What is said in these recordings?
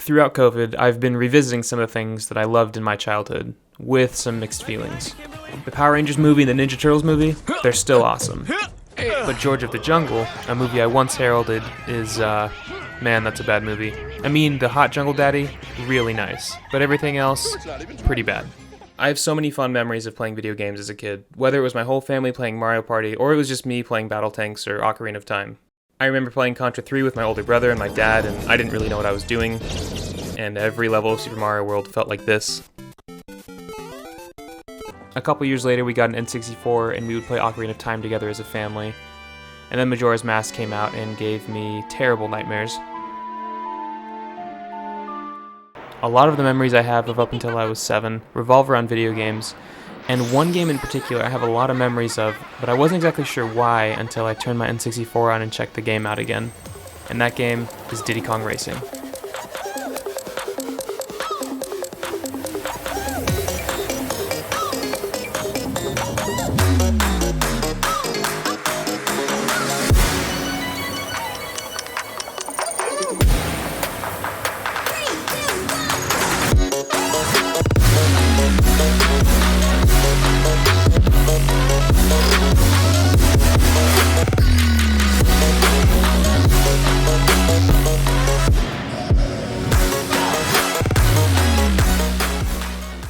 Throughout COVID, I've been revisiting some of the things that I loved in my childhood, with some mixed feelings. The Power Rangers movie and the Ninja Turtles movie, they're still awesome. But George of the Jungle, a movie I once heralded, is, man, that's a bad movie. I mean, the Hot Jungle Daddy, really nice, but everything else, pretty bad. I have so many fun memories of playing video games as a kid, whether it was my whole family playing Mario Party, or it was just me playing Battle Tanks or Ocarina of Time. I remember playing Contra 3 with my older brother and my dad, and I didn't really know what I was doing, and every level of Super Mario World felt like this. A couple years later, we got an N64, and we would play Ocarina of Time together as a family. And then Majora's Mask came out and gave me terrible nightmares. A lot of the memories I have of up until I was 7 revolve around video games, and one game in particular I have a lot of memories of, but I wasn't exactly sure why until I turned my N64 on and checked the game out again. And that game is Diddy Kong Racing.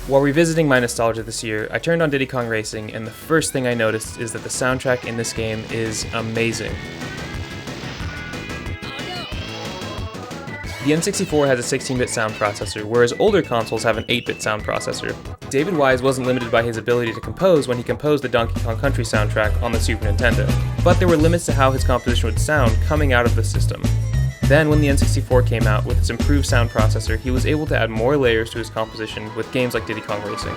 While revisiting my nostalgia this year, I turned on Diddy Kong Racing, and the first thing I noticed is that the soundtrack in this game is amazing. The N64 has a 16-bit sound processor, whereas older consoles have an 8-bit sound processor. David Wise wasn't limited by his ability to compose when he composed the Donkey Kong Country soundtrack on the Super Nintendo, but there were limits to how his composition would sound coming out of the system. Then, when the N64 came out with its improved sound processor, he was able to add more layers to his composition with games like Diddy Kong Racing.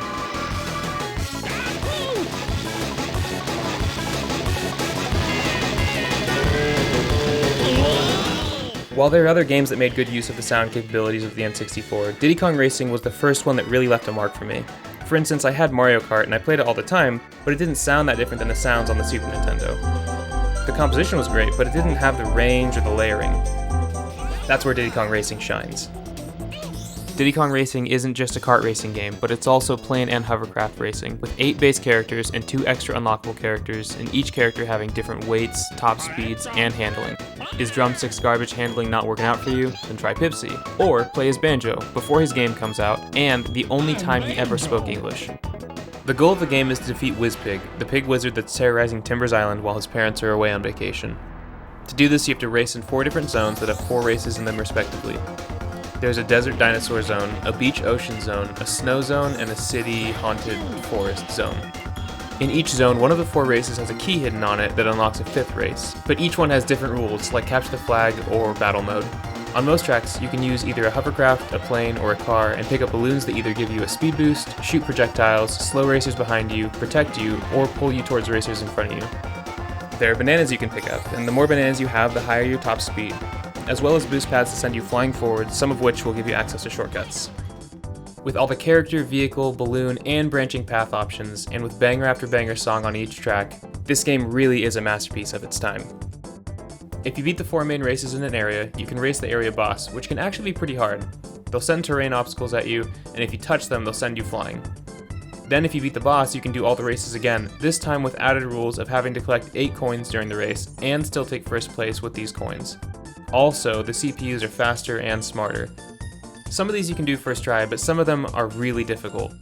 While there are other games that made good use of the sound capabilities of the N64, Diddy Kong Racing was the first one that really left a mark for me. For instance, I had Mario Kart and I played it all the time, but it didn't sound that different than the sounds on the Super Nintendo. The composition was great, but it didn't have the range or the layering. That's where Diddy Kong Racing shines. Diddy Kong Racing isn't just a kart racing game, but it's also plane and hovercraft racing, with 8 base characters and 2 extra unlockable characters, and each character having different weights, top speeds, and handling. Is Drumstick's garbage handling not working out for you? Then try Pipsy. Or play as Banjo, before his game comes out, and the only time he ever spoke English. The goal of the game is to defeat Wizpig, the pig wizard that's terrorizing Timbers Island while his parents are away on vacation. To do this, you have to race in 4 different zones that have 4 races in them respectively. There's a desert dinosaur zone, a beach ocean zone, a snow zone, and a city haunted forest zone. In each zone, one of the 4 races has a key hidden on it that unlocks a 5th race, but each one has different rules, like capture the flag or battle mode. On most tracks, you can use either a hovercraft, a plane, or a car, and pick up balloons that either give you a speed boost, shoot projectiles, slow racers behind you, protect you, or pull you towards racers in front of you. There are bananas you can pick up, and the more bananas you have, the higher your top speed, as well as boost pads to send you flying forward, some of which will give you access to shortcuts. With all the character, vehicle, balloon, and branching path options, and with banger after banger song on each track, this game really is a masterpiece of its time. If you beat the 4 main races in an area, you can race the area boss, which can actually be pretty hard. They'll send terrain obstacles at you, and if you touch them, they'll send you flying. Then if you beat the boss, you can do all the races again, this time with added rules of having to collect 8 coins during the race, and still take first place with these coins. Also, the CPUs are faster and smarter. Some of these you can do first try, but some of them are really difficult.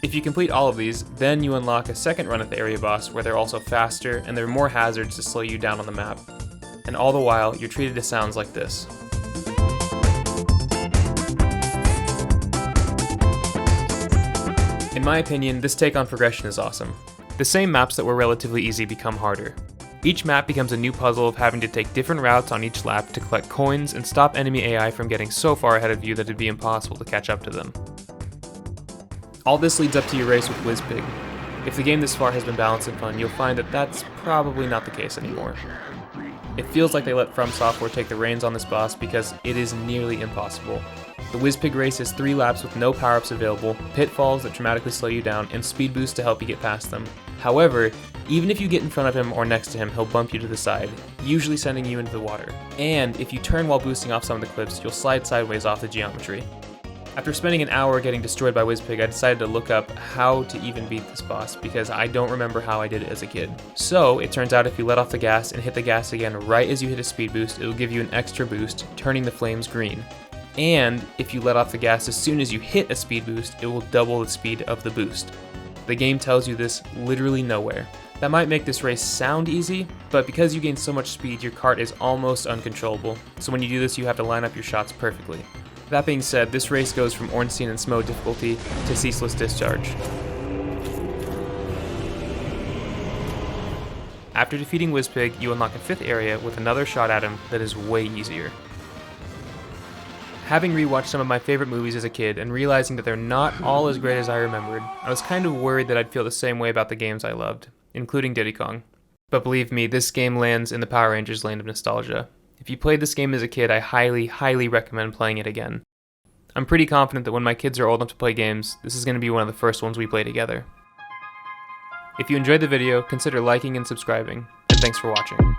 If you complete all of these, then you unlock a second run at the area boss where they're also faster and there are more hazards to slow you down on the map. And all the while, you're treated to sounds like this. In my opinion, this take on progression is awesome. The same maps that were relatively easy become harder. Each map becomes a new puzzle of having to take different routes on each lap to collect coins and stop enemy AI from getting so far ahead of you that it'd be impossible to catch up to them. All this leads up to your race with Wizpig. If the game this far has been balanced and fun, you'll find that that's probably not the case anymore. It feels like they let From Software take the reins on this boss because it is nearly impossible. The WizPig race is 3 laps with no power-ups available, pitfalls that dramatically slow you down, and speed boosts to help you get past them. However, even if you get in front of him or next to him, he'll bump you to the side, usually sending you into the water. And if you turn while boosting off some of the cliffs, you'll slide sideways off the geometry. After spending an hour getting destroyed by WizPig, I decided to look up how to even beat this boss, because I don't remember how I did it as a kid. So, it turns out if you let off the gas and hit the gas again right as you hit a speed boost, it'll give you an extra boost, turning the flames green. And if you let off the gas as soon as you hit a speed boost, it will double the speed of the boost. The game tells you this literally nowhere. That might make this race sound easy, but because you gain so much speed, your kart is almost uncontrollable, so when you do this you have to line up your shots perfectly. That being said, this race goes from Ornstein and Smo difficulty to Ceaseless Discharge. After defeating WizPig, you unlock a 5th area with another shot at him that is way easier. Having rewatched some of my favorite movies as a kid and realizing that they're not all as great as I remembered, I was kind of worried that I'd feel the same way about the games I loved, including Diddy Kong. But believe me, this game lands in the Power Rangers land of nostalgia. If you played this game as a kid, I highly recommend playing it again. I'm pretty confident that when my kids are old enough to play games, this is going to be one of the first ones we play together. If you enjoyed the video, consider liking and subscribing, and thanks for watching.